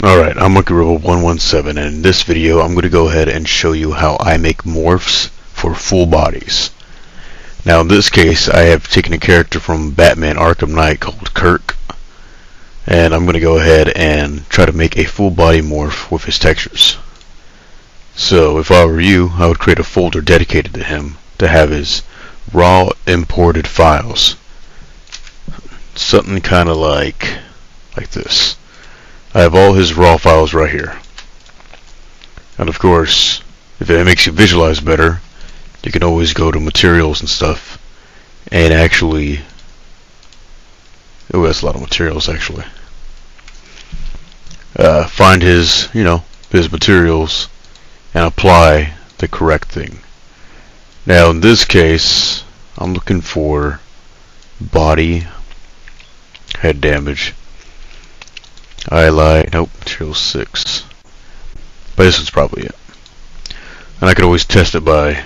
Alright, I'm MonkeyRobot117, and in this video I'm going to go ahead and show you how I make morphs for full bodies. Now in this case I have taken a character from Batman Arkham Knight called Kirk, and I'm going to go ahead and try to make a full body morph with his textures. So if I were you, I would create a folder dedicated to him to have his raw imported files. Something kind of like this. I have all his raw files right here. And of course, if it makes you visualize better, you can always go to materials and stuff and actually, oh, that's a lot of materials actually. Find his, his materials and apply the correct thing. Now in this case, I'm looking for body, head damage, highlight, nope, material 6. But this one's probably it. And I could always test it by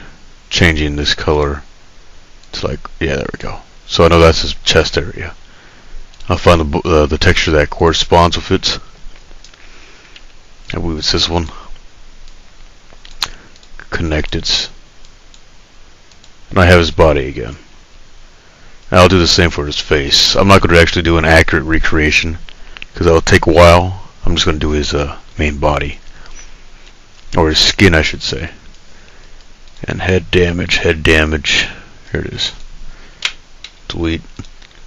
changing this color to like, yeah, there we go. So I know that's his chest area. I'll find the texture that corresponds with it. I believe it's this one. Connect it. And I have his body again. Now I'll do the same for his face. I'm not going to actually do an accurate recreation because that will take a while. I'm just going to do his main body, or his skin I should say. And head damage, here it is. Delete,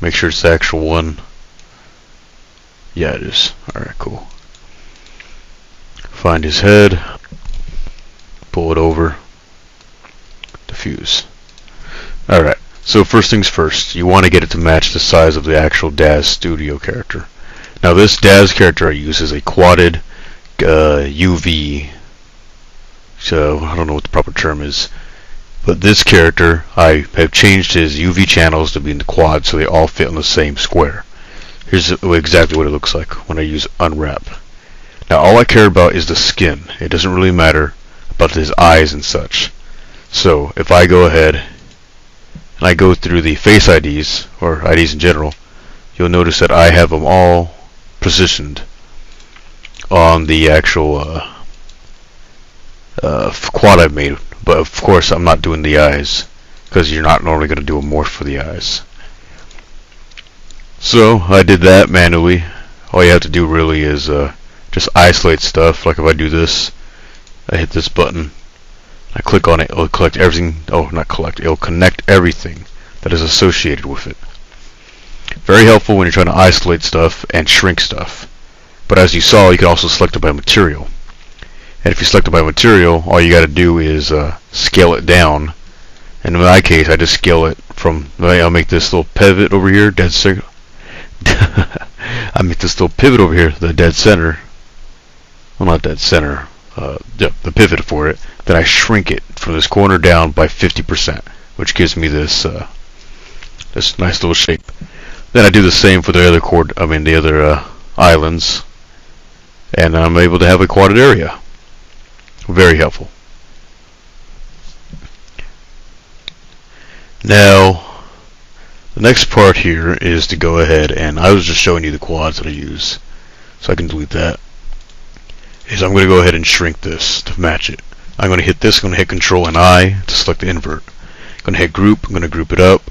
make sure it's the actual one. Yeah, it is. Alright, cool. Find his head, pull it over, diffuse. Alright, so first things first, you want to get it to match the size of the actual DAZ studio character. Now this DAZ character I use is a quadded UV, so I don't know what the proper term is, but this character I have changed his UV channels to be in the quad so they all fit on the same square. Here's exactly what it looks like when I use unwrap. Now all I care about is the skin. It doesn't really matter about his eyes and such. So if I go ahead and I go through the face IDs, or IDs in general, you'll notice that I have them all positioned on the actual quad I've made. But of course I'm not doing the eyes, because you're not normally going to do a morph for the eyes. So I did that manually. All you have to do really is just isolate stuff. Like if I do this, I hit this button, I click on it, it'll collect everything. Oh, not collect, it'll connect everything that is associated with it. Very helpful when you're trying to isolate stuff and shrink stuff. But as you saw, you can also select it by material. And if you select it by material, all you got to do is scale it down. And in my case, I just scale it from, I'll make this little pivot over here, dead center. I make this little pivot over here, the dead center. Well, not dead center. Yeah, the pivot for it. Then I shrink it from this corner down by 50%, which gives me this this nice little shape. Then I do the same for the other islands, and I'm able to have a quadded area. Very helpful. Now, the next part here is to go ahead, and I was just showing you the quads that I use, so I can delete that. Is I'm going to go ahead and shrink this to match it. I'm going to hit this, I'm going to hit Control and I to select the invert. I'm going to hit group, I'm going to group it up.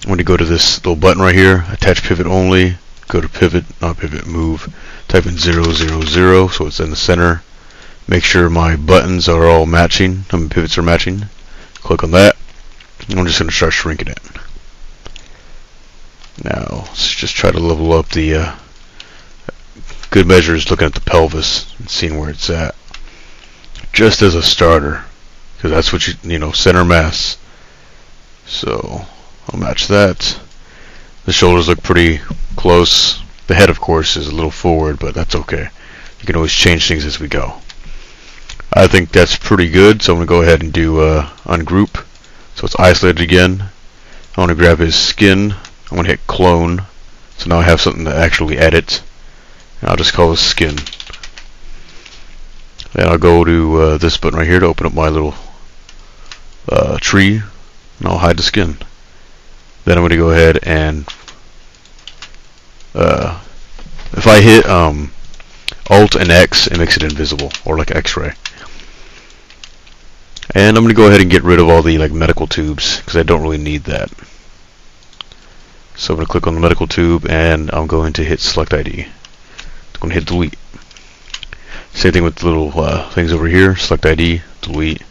I'm going to go to this little button right here, attach pivot only, go to pivot, not pivot, move, type in 0, 0, 0, so it's in the center. Make sure my buttons are all matching, pivots are matching. Click on that. I'm just going to start shrinking it. Now, let's just try to level up the good measure is looking at the pelvis and seeing where it's at. Just as a starter, because that's what center mass. So I'll match that. The shoulders look pretty close. The head, of course, is a little forward, but that's okay. You can always change things as we go. I think that's pretty good, so I'm going to go ahead and do ungroup. So it's isolated again. I want to grab his skin. I'm going to hit clone. So now I have something to actually edit. And I'll just call this skin. Then I'll go to this button right here to open up my little tree, and I'll hide the skin. Then I'm going to go ahead and if I hit Alt and X, it makes it invisible, or like X-ray. And I'm going to go ahead and get rid of all the like medical tubes, because I don't really need that. So I'm going to click on the medical tube, and I'm going to hit Select ID. I'm going to hit Delete. Same thing with the little things over here. Select ID, Delete.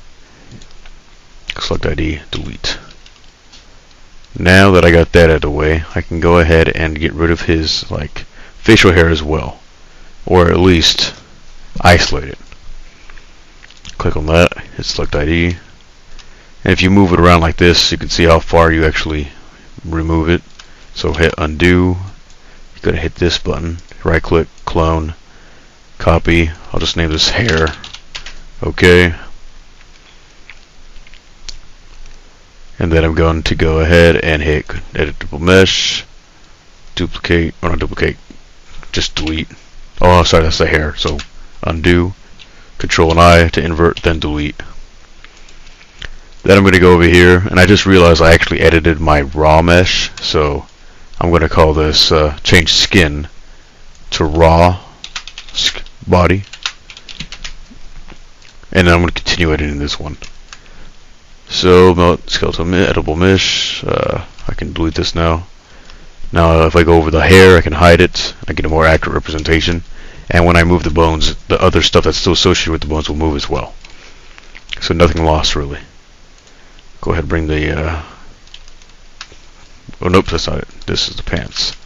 Select ID, Delete. Now that I got that out of the way, I can go ahead and get rid of his like facial hair as well, or at least isolate it. Click on that, hit Select ID, and if you move it around like this, you can see how far you actually remove it. So hit Undo. You're gonna hit this button, right click, clone, copy. I'll just name this hair. Okay. And then I'm going to go ahead and hit Editable Mesh, duplicate, or not duplicate, just delete. Oh, sorry, that's the hair. So undo, Control and I to invert, then delete. Then I'm going to go over here, and I just realized I actually edited my raw mesh, so I'm going to call this change skin to raw body, and then I'm going to continue editing this one. So skeletal editable mesh, I can delete this now. Now if I go over the hair, I can hide it. I get a more accurate representation. And when I move the bones, the other stuff that's still associated with the bones will move as well. So nothing lost really. Go ahead and bring the oh nope, that's not it. This is the pants.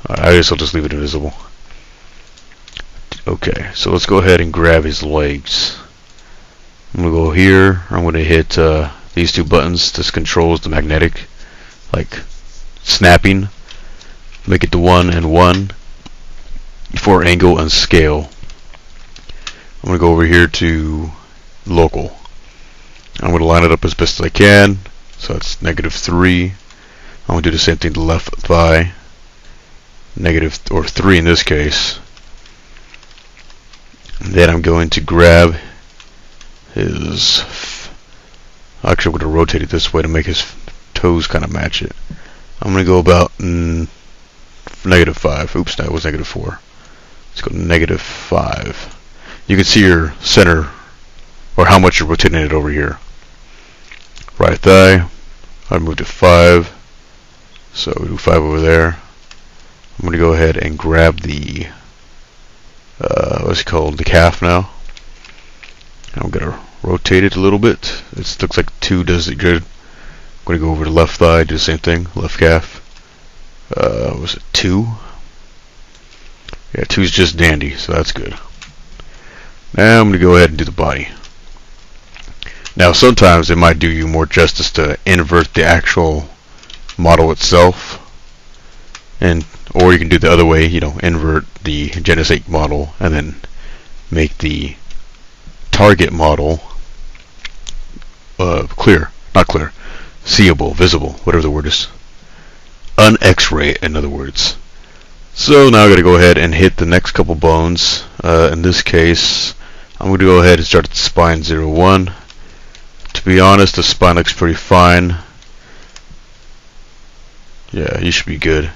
I guess I'll just leave it invisible. Okay, so let's go ahead and grab his legs. I'm going to go here. I'm going to hit these two buttons. This controls the magnetic, like snapping. Make it to 1 and 1 for angle and scale. I'm going to go over here to local. I'm going to line it up as best as I can. So that's -3. I'm going to do the same thing to the left thigh. -3 in this case. And then I'm going to grab his, actually I'm going to rotate it this way to make his toes kind of match it. I'm going to go about -5. Oops, that was -4. Let's go -5. You can see your center, or how much you're rotating it over here. Right thigh, I moved to 5, so we do 5 over there. I'm going to go ahead and grab the, what's it called, the calf now. I'm going to rotate it a little bit. It looks like 2 does it good. I'm going to go over to the left thigh, do the same thing, left calf. Was it 2? Yeah, 2 is just dandy, so that's good. Now I'm going to go ahead and do the body. Now sometimes it might do you more justice to invert the actual model itself, or you can do the other way, you know, invert the Genesis 8 model and then make the target model seeable, visible, whatever the word is. Un-X-ray, in other words. So now I got to go ahead and hit the next couple bones. In this case, I'm going to go ahead and start at spine 01. To be honest, the spine looks pretty fine. Yeah, you should be good.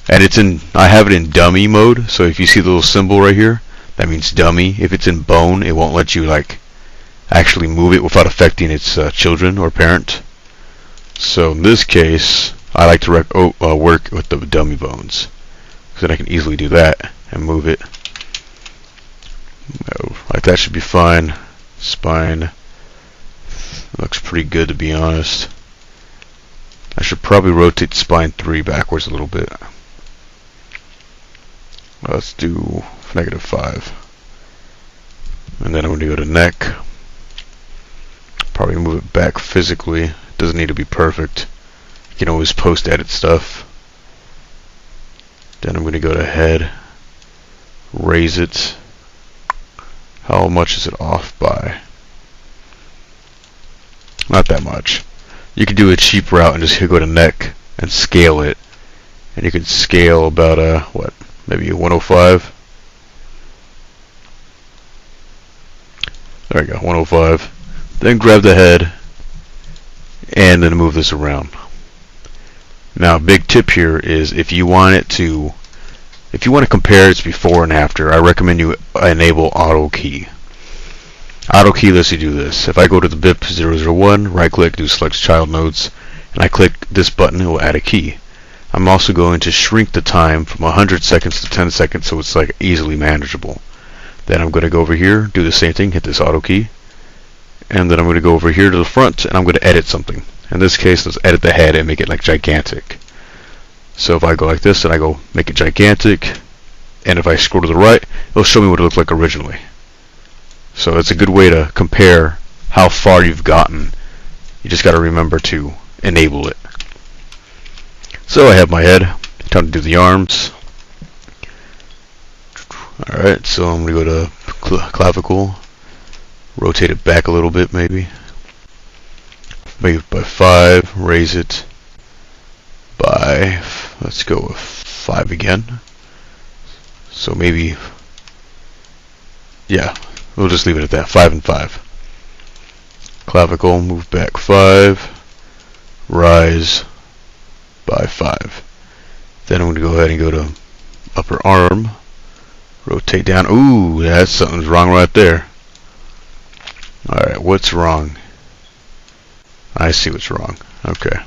And I have it in dummy mode, so if you see the little symbol right here, that means dummy. If it's in bone, it won't let you like actually move it without affecting its children or parent. So in this case, I like to work with the dummy bones, because then I can easily do that and move it. Like that should be fine. Spine looks pretty good, to be honest. I should probably rotate spine 3 backwards a little bit. Let's do -5. And then I'm going to go to neck. Probably move it back physically. It doesn't need to be perfect. You can always post-edit stuff. Then I'm going to go to head. Raise it. How much is it off by? Not that much. You could do a cheap route and just go to neck and scale it. And you could scale about what? Maybe 105. There we go, 105. Then grab the head and then move this around. Now, a big tip here is if you want it to If you want to compare its before and after, I recommend you enable auto key. Auto key lets you do this. If I go to the BIP 001, right click, do select child nodes, and I click this button, it will add a key. I'm also going to shrink the time from 100 seconds to 10 seconds so it's like easily manageable. Then I'm going to go over here, do the same thing, hit this auto key, and then I'm going to go over here to the front and I'm going to edit something. In this case, let's edit the head and make it like gigantic. So if I go like this and I go make it gigantic, and if I scroll to the right, it'll show me what it looked like originally. So it's a good way to compare how far you've gotten. You just got to remember to enable it. So I have my head. Time to do the arms. Alright, so I'm going to go to clavicle. Rotate it back a little bit maybe. Make it by 5. Raise it by, let's go with 5 again. So maybe, yeah, we'll just leave it at that, 5 and 5. Clavicle, move back 5, rise by 5. Then I'm going to go ahead and go to upper arm, rotate down. Ooh, that's something's wrong right there. Alright, what's wrong? I see what's wrong. Okay.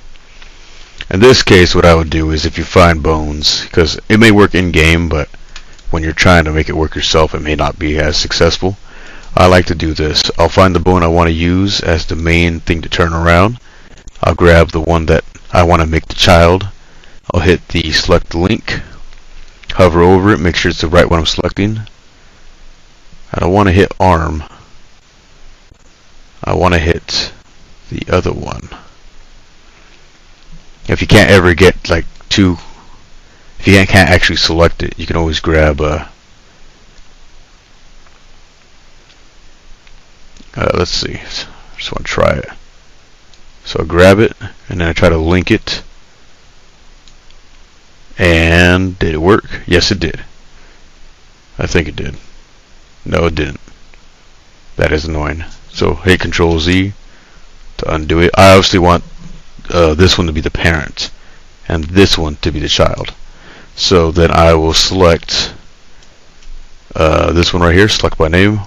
In this case, what I would do is if you find bones, because it may work in-game, but when you're trying to make it work yourself, it may not be as successful. I like to do this. I'll find the bone I want to use as the main thing to turn around. I'll grab the one that I want to make the child. I'll hit the select link, hover over it, make sure it's the right one I'm selecting. I don't want to hit arm. I want to hit the other one. If you can't ever get like two, if you can't actually select it, you can always grab let's see, just want to try it. So I grab it and then I try to link it. And did it work? Yes, it did. I think it did. No, it didn't. That is annoying. So hit Control Z to undo it. I obviously want this one to be the parent and this one to be the child. So then I will select this one right here, select by name,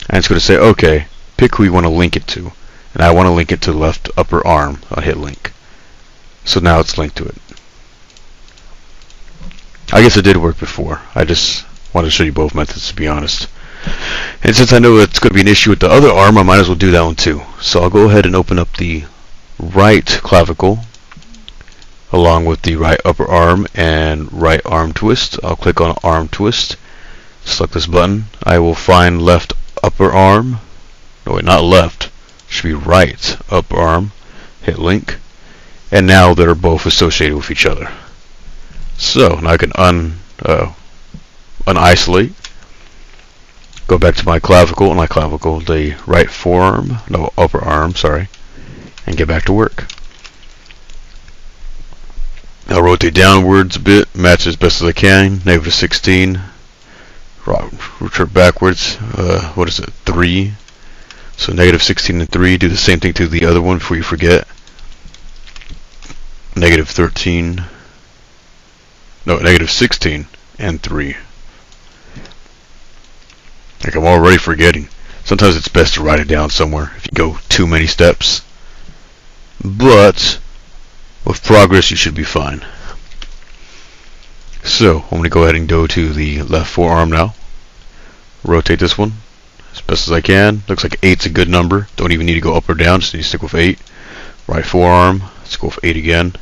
and it's going to say, okay, pick who you want to link it to. And I want to link it to the left upper arm. I'll hit link. So now it's linked to it. I guess it did work before. I just wanted to show you both methods, to be honest. And since I know it's going to be an issue with the other arm, I might as well do that one too. So I'll go ahead and open up the right clavicle along with the right upper arm and right arm twist. I'll click on arm twist, select this button. I will find left upper arm. No, wait, not left. It should be right upper arm. Hit link. And now they're both associated with each other. So now I can unisolate. Go back to my clavicle, the right forearm, no, upper arm, sorry, and get back to work. I'll rotate downwards a bit, match as best as I can, -16. Return backwards, what is it, 3. So -16 and 3, do the same thing to the other one before you forget. -13, no, -16 and 3. Like I'm already forgetting. Sometimes it's best to write it down somewhere if you go too many steps. But with progress you should be fine. So I'm going to go ahead and go to the left forearm now. Rotate this one as best as I can. Looks like 8's a good number. Don't even need to go up or down, just need to stick with 8. Right forearm, let's go with 8 again.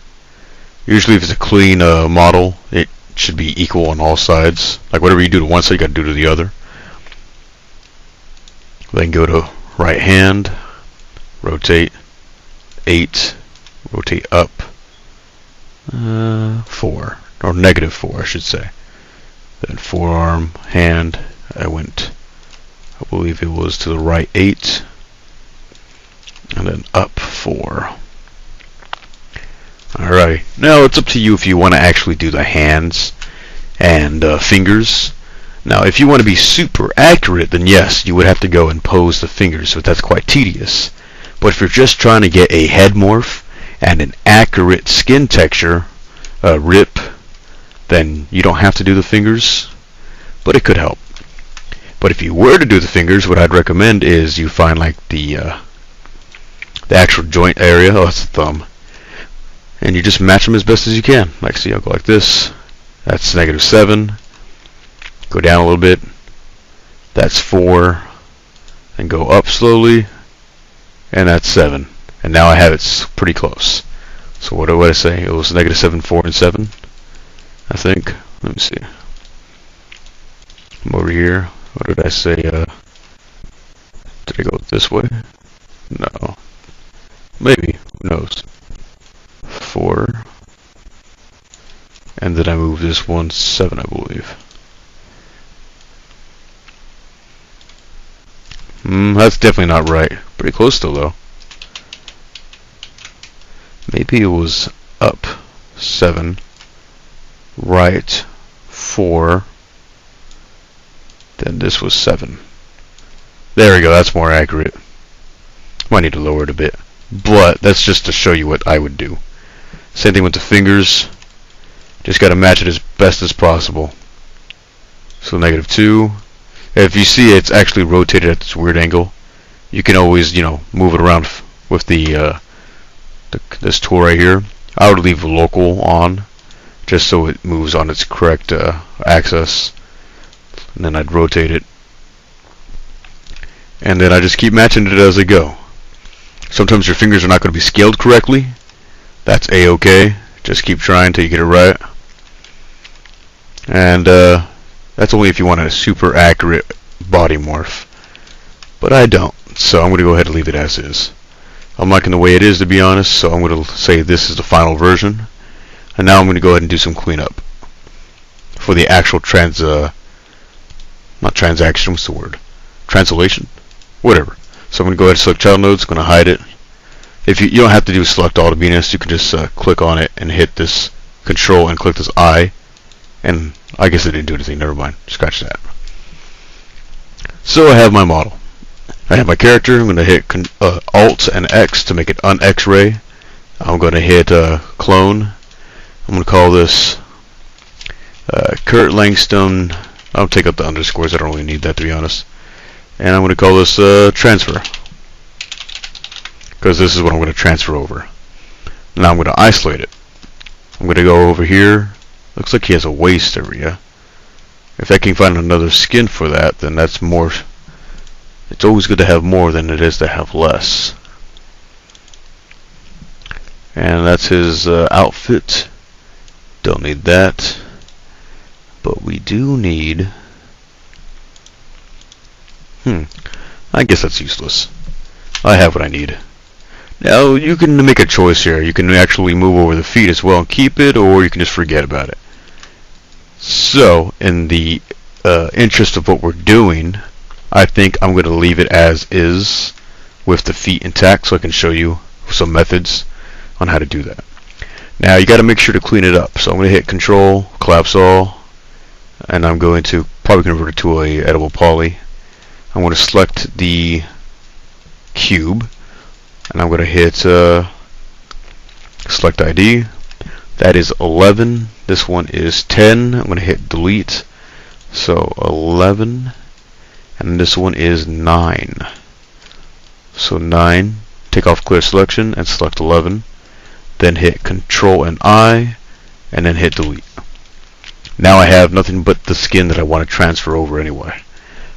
Usually if it's a clean model, it should be equal on all sides. Like whatever you do to one side, you got to do to the other. Then go to right hand, rotate 8, rotate up 4, or -4 I should say. Then forearm, hand, I believe it was to the right 8, and then up 4. Alright, now it's up to you if you want to actually do the hands and fingers. Now, if you want to be super accurate, then yes, you would have to go and pose the fingers, but that's quite tedious. But if you're just trying to get a head morph and an accurate skin texture, rip, then you don't have to do the fingers, but it could help. But if you were to do the fingers, what I'd recommend is you find like the actual joint area. Oh, that's the thumb. And you just match them as best as you can. Like, see, I'll go like this. That's -7. Go down a little bit. That's 4. And go up slowly. And that's 7. And now I have it pretty close. So what do I say? It was -7, 4, and 7. I think. Let me see. I'm over here. What did I say? Did I go this way? No. Maybe. Who knows? 4. And then I move this one 7, I believe. That's definitely not right. Pretty close still, though. Maybe it was up 7, right 4, then this was 7. There we go, that's more accurate. Might need to lower it a bit. But that's just to show you what I would do. Same thing with the fingers. Just got to match it as best as possible. So -2. If you see it's actually rotated at this weird angle, you can always, move it around with this tool right here. I would leave local on, just so it moves on its correct axis. And then I'd rotate it. And then I just keep matching it as I go. Sometimes your fingers are not going to be scaled correctly. That's a-okay. Just keep trying till you get it right. And that's only if you want a super accurate body morph. But I don't. So I'm going to go ahead and leave it as is. I'm liking the way it is, to be honest, so I'm going to say this is the final version. And now I'm going to go ahead and do some cleanup for the actual not transaction, what's the word? Translation? Whatever. So I'm going to go ahead and select child nodes, going to hide it. If you don't have to do select all to be honest, you can just click on it and hit this control and click this I. And I guess it didn't do anything, never mind. Scratch that. So I have my model. I have my character. I'm going to hit Alt and X to make it un-X-ray. I'm going to hit clone. I'm going to call this Kirk Landstom. I'll take out the underscores. I don't really need that, to be honest. And I'm going to call this transfer, because this is what I'm going to transfer over. Now I'm going to isolate it. I'm going to go over here. Looks like he has a waist area. If I can find another skin for that, then that's more. It's always good to have more than it is to have less. And that's his outfit. Don't need that. But we do need... I guess that's useless. I have what I need. Now, you can make a choice here. You can actually move over the feet as well and keep it, or you can just forget about it. So, in the interest of what we're doing, I think I'm going to leave it as is with the feet intact, so I can show you some methods on how to do that. Now, you got to make sure to clean it up. So I'm going to hit Control, Collapse All, and I'm going to probably convert it to a editable poly. I'm going to select the cube, and I'm going to hit select ID. That is 11. This one is 10. I'm going to hit delete. So 11, and this one is 9. So 9. Take off clear selection and select 11. Then hit Control and I, and then hit delete. Now I have nothing but the skin that I want to transfer over anyway.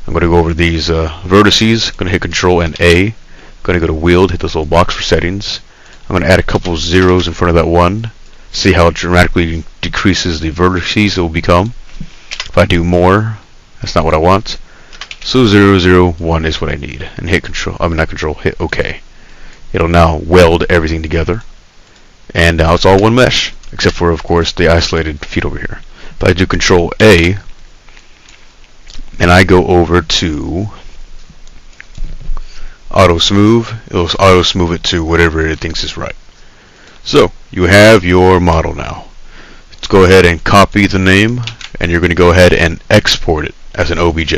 I'm going to go over these vertices. I'm going to hit Control and A. I'm going to go to Wield, hit this little box for settings. I'm going to add a couple of zeros in front of that 1. See how it dramatically decreases the vertices it will become. If I do more, that's not what I want. So 0, 0, 1 is what I need. And hit Control, hit OK. It'll now weld everything together. And now it's all one mesh, except for, of course, the isolated feet over here. If I do Control A, and I go over to Auto Smooth, it'll auto smooth it to whatever it thinks is right. So, you have your model now. Let's go ahead and copy the name, and you're going to go ahead and export it as an OBJ.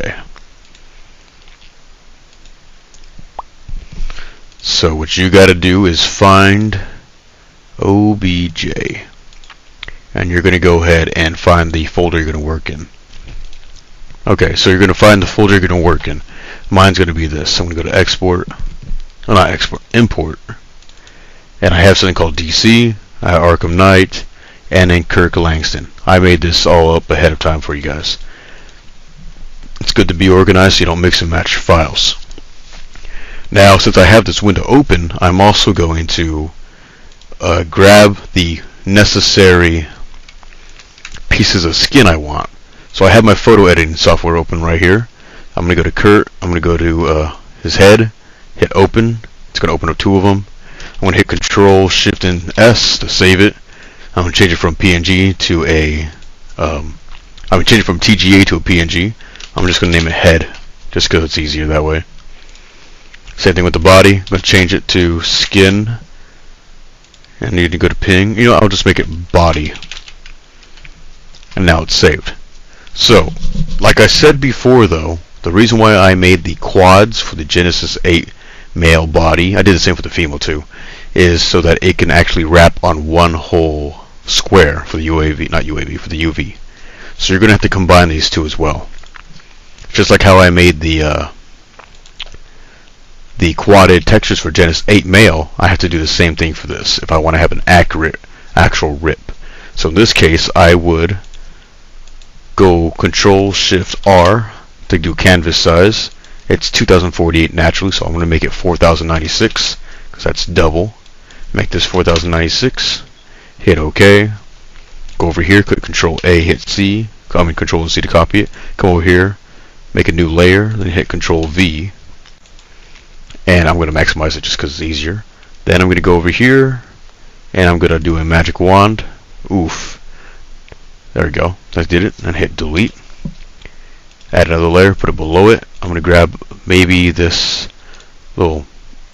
So what you got to do is find OBJ. and you're going to go ahead and find the folder you're going to work in. Okay, so you're going to find the folder you're going to work in. Mine's going to be this. I'm going to go to export, well, not export, import, and I have something called DC, I have Arkham Knight, and then Kirk Landstom. I made this all up ahead of time for you guys. It's good to be organized so you don't mix and match your files. Now, since I have this window open, I'm also going to grab the necessary pieces of skin I want. So I have my photo editing software open right here. I'm going to go to Kirk, I'm going to go to his head, hit open. It's going to open up two of them. I'm going to hit Control Shift and S to save it. I'm going to change it from PNG to a I'm going to change it from TGA to a PNG. I'm just going to name it head just because it's easier that way. Same thing with the body. I'm going to change it to skin. And you need to go to ping. You know, I'll just make it body. And now it's saved. So, like I said before though, the reason why I made the quads for the Genesis 8 male body, I did the same for the female too, is so that it can actually wrap on one whole square for the UAV, not UAV, for the UV. So you're going to have to combine these two as well. Just like how I made the quadded textures for Genesis 8 male, I have to do the same thing for this if I want to have an accurate actual rip. So in this case, I would go Control Shift R to do canvas size. It's 2048 naturally, so I'm going to make it 4096 because that's double. Make this 4096. Hit OK. Go over here, click Control A, hit C. Control and C to copy it. Come over here, make a new layer, then hit Control V. And I'm going to maximize it just because it's easier. Then I'm going to go over here, and I'm going to do a magic wand. Oof. There we go. I did it. And hit delete. Add another layer, put it below it. I'm going to grab maybe this little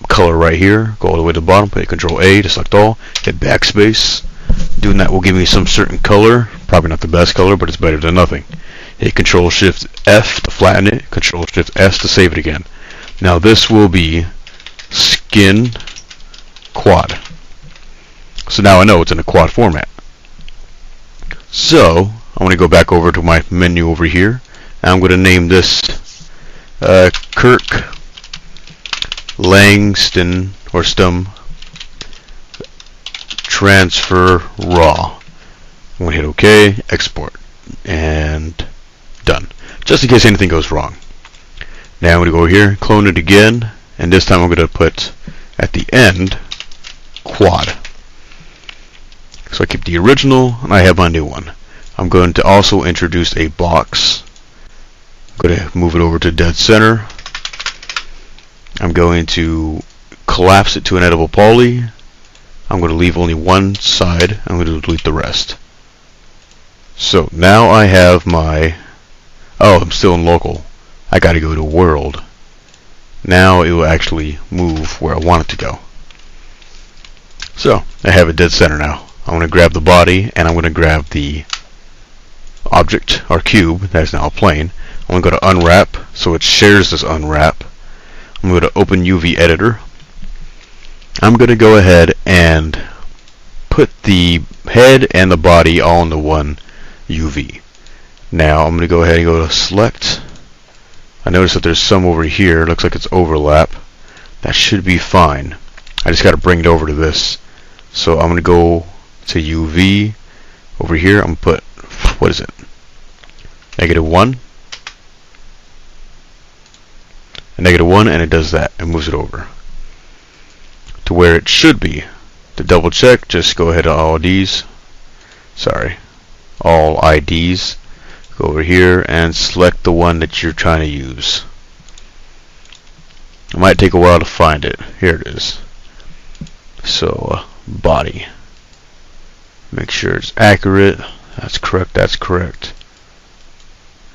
color right here. Go all the way to the bottom, hit Control A to select all. Hit backspace. Doing that will give me some certain color. Probably not the best color, but it's better than nothing. Hit Control Shift F to flatten it. Control Shift S to save it again. Now this will be skin quad. So now I know it's in a quad format. So I'm going to go back over to my menu over here, and I'm going to name this Kirk Landstom or Stum Transfer Raw. I'm going to hit OK, export, and done. Just in case anything goes wrong. Now I'm going to go here, clone it again, and this time I'm going to put at the end quad. So I keep the original, and I have my new one. I'm going to also introduce a box. I'm going to move it over to dead center. I'm going to collapse it to an editable poly. I'm going to leave only one side. I'm going to delete the rest. So now I have my... Oh, I'm still in local. I got to go to world. Now it will actually move where I want it to go. So I have it dead center now. I'm going to grab the body, and I'm going to grab the object, or cube, that is now a plane. I'm going to go to unwrap, so it shares this unwrap. I'm going to open UV editor. I'm going to go ahead and put the head and the body all into one UV. Now I'm going to go ahead and go to select. I notice that there's some over here. Looks like it's overlap. That should be fine. I just got to bring it over to this. So I'm going to go to UV over here. I'm going to put, what is it? -1. A -1, and it does that. It moves it over to where it should be. To double check, just go ahead to all IDs. All IDs. Go over here and select the one that you're trying to use. It might take a while to find it. Here it is. So, body. Make sure it's accurate. That's correct. That's correct.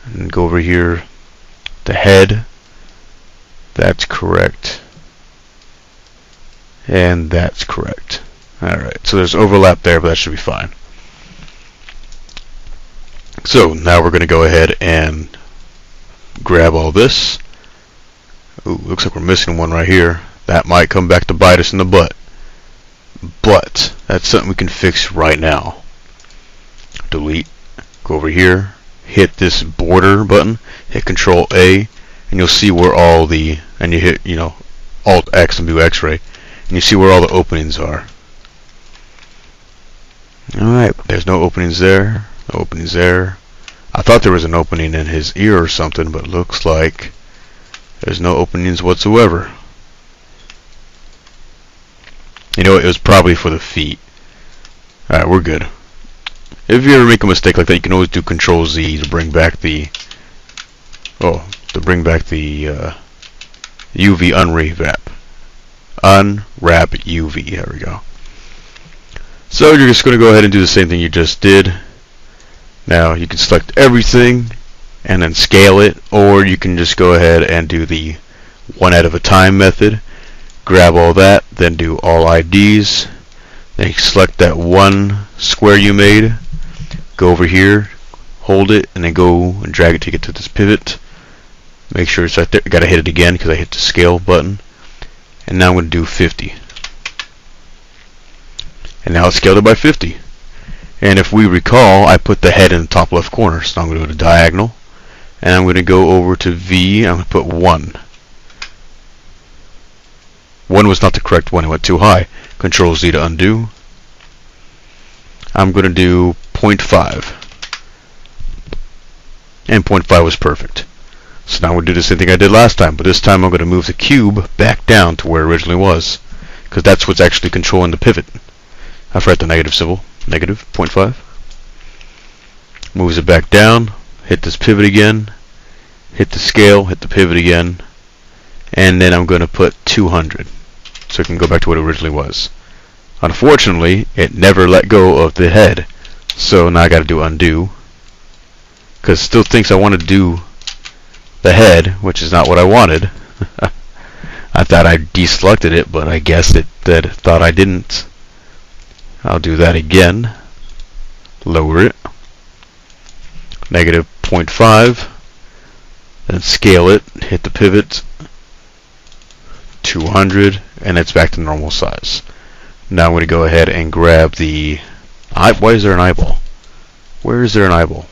And go over here. The head. That's correct. And that's correct. Alright, so there's overlap there, but that should be fine. So now we're going to go ahead and grab all this. Ooh, looks like we're missing one right here. That might come back to bite us in the butt. But that's something we can fix right now. delete, go over here, hit this border button, hit Control A, and you'll see where all the, and you hit, Alt X and do X-ray, and you see where all the openings are. Alright, there's no openings there, no openings there. I thought there was an opening in his ear or something, but it looks like there's no openings whatsoever. It was probably for the feet. Alright, we're good. If you ever make a mistake like that, you can always do Control Z to bring back the UV unwrap. Unwrap UV. There we go. So you're just going to go ahead and do the same thing you just did. Now you can select everything and then scale it, or you can just go ahead and do the one at a time method. Grab all that, then do all IDs. Then you select that one square you made. Go over here, hold it, and then go and drag it to get to this pivot. Make sure it's right there. Gotta hit it again because I hit the scale button. And now I'm going to do 50. And now it's scaled it by 50. And if we recall, I put the head in the top left corner. So I'm going to go to diagonal. And I'm going to go over to V. I'm going to put 1. 1 was not the correct one. It went too high. Control Z to undo. I'm going to do 0.5. And 0.5 was perfect. So now we'll do the same thing I did last time. But this time I'm going to move the cube back down to where it originally was. Because that's what's actually controlling the pivot. I forgot the negative symbol. Negative 0.5. Moves it back down. Hit this pivot again. Hit the scale. Hit the pivot again. And then I'm going to put 200. So it can go back to what it originally was. Unfortunately, it never let go of the head. So now I got to do undo. Because it still thinks I want to do the head, which is not what I wanted. I thought I deselected it, but I guess it thought I didn't. I'll do that again. Lower it. Negative 0.5. Then scale it. Hit the pivot. 200. And it's back to normal size. Now I'm going to go ahead and grab the... Why is there an eyeball? Where is there an eyeball?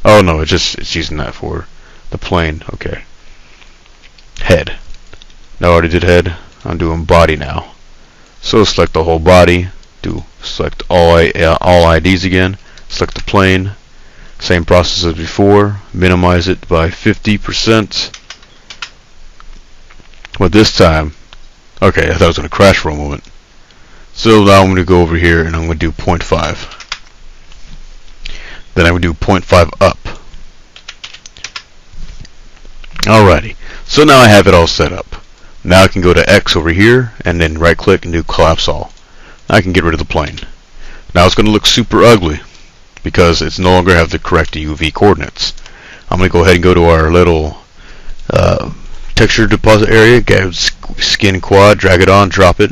Oh no, it's using that for the plane. Okay. Head. No, I already did head. I'm doing body now. So select the whole body. Select all IDs again. Select the plane. Same process as before. Minimize it by 50%. But this time, okay, I thought it was going to crash for a moment. So now I'm going to go over here and I'm going to do 0.5. Then I would do 0.5 up. Alrighty. So now I have it all set up. Now I can go to X over here and then right click and do collapse all. I can get rid of the plane. Now it's going to look super ugly because it's no longer have the correct UV coordinates. I'm going to go ahead and go to our little texture deposit area, get skin quad, drag it on, drop it,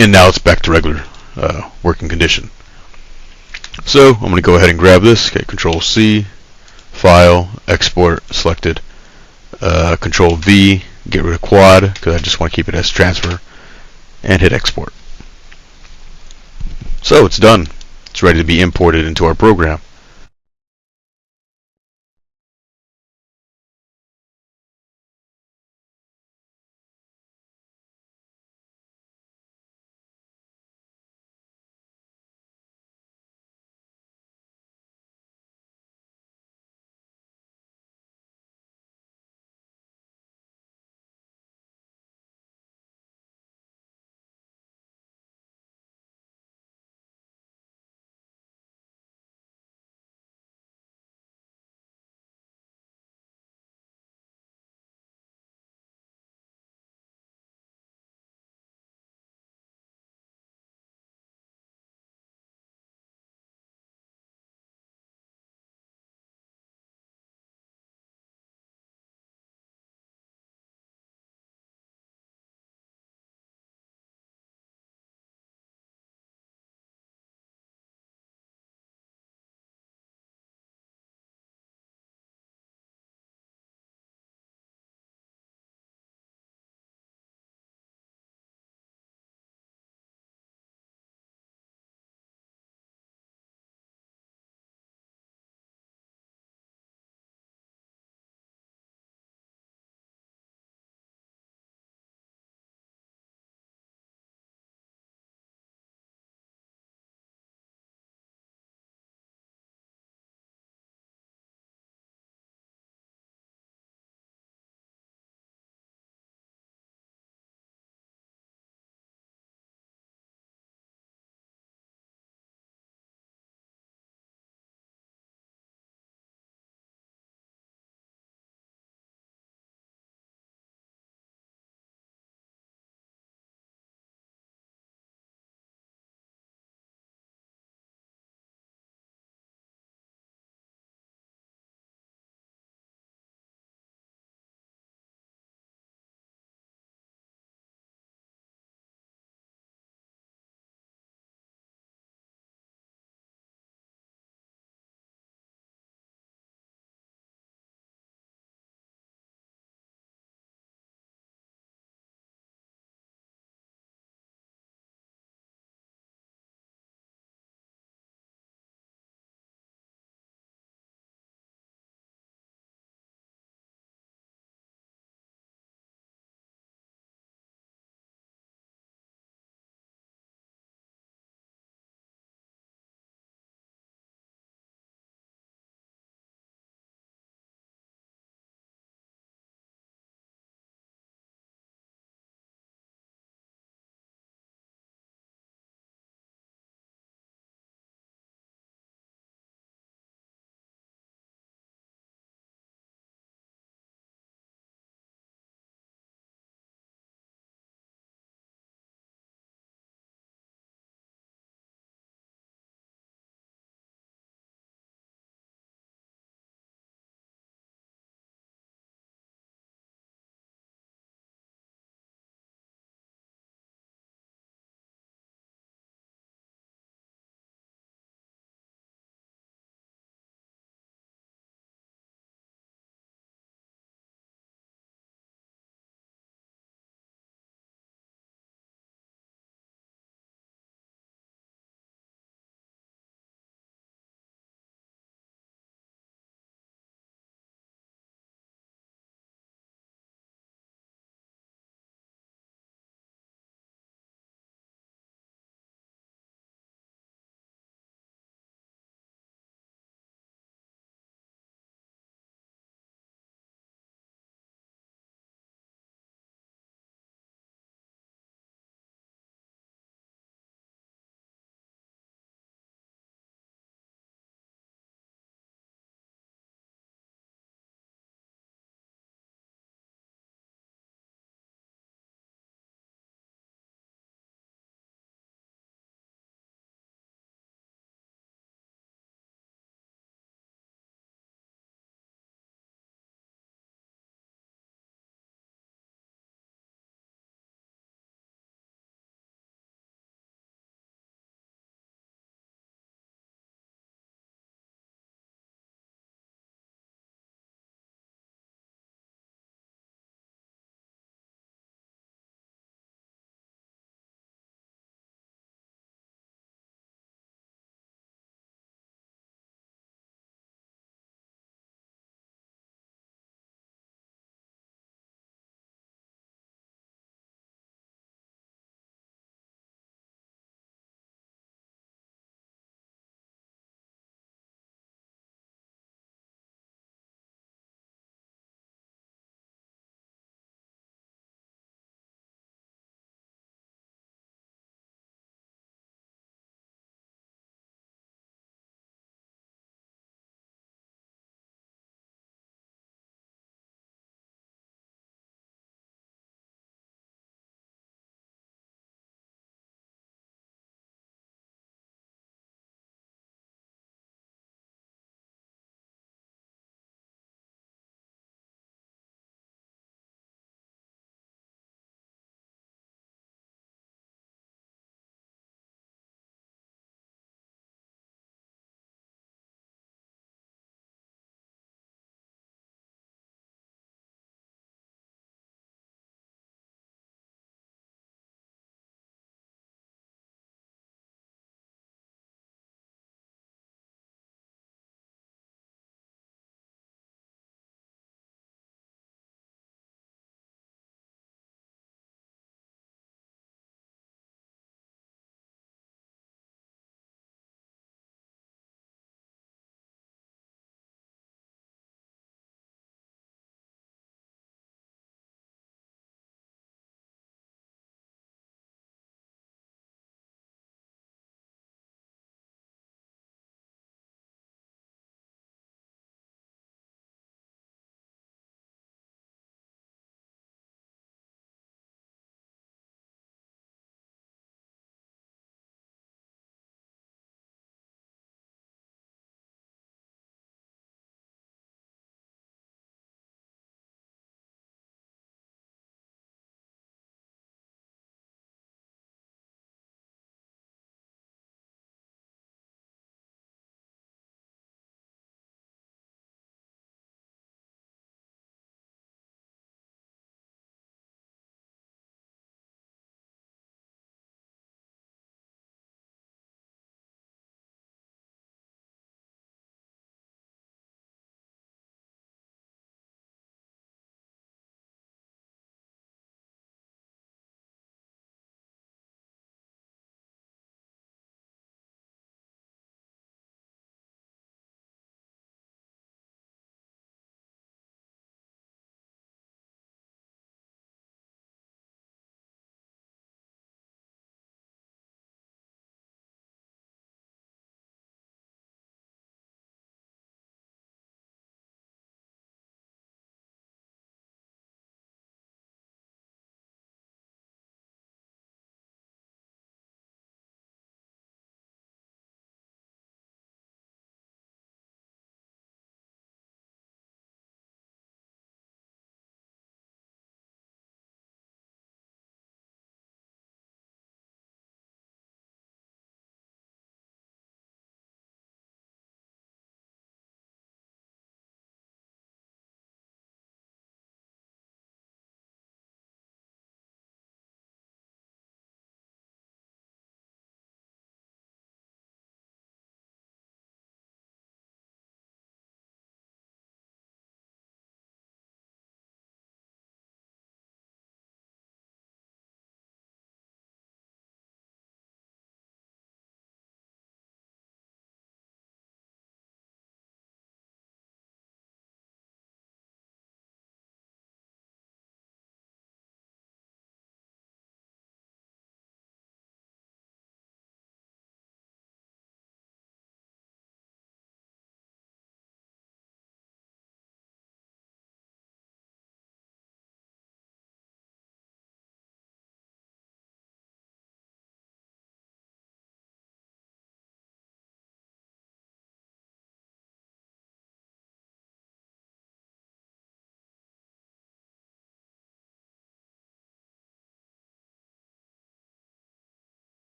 and now it's back to regular working condition. So I'm going to go ahead and grab this, get Control C, File, Export, selected, Control V, get rid of quad because I just want to keep it as transfer, and hit export. So it's done. It's ready to be imported into our program.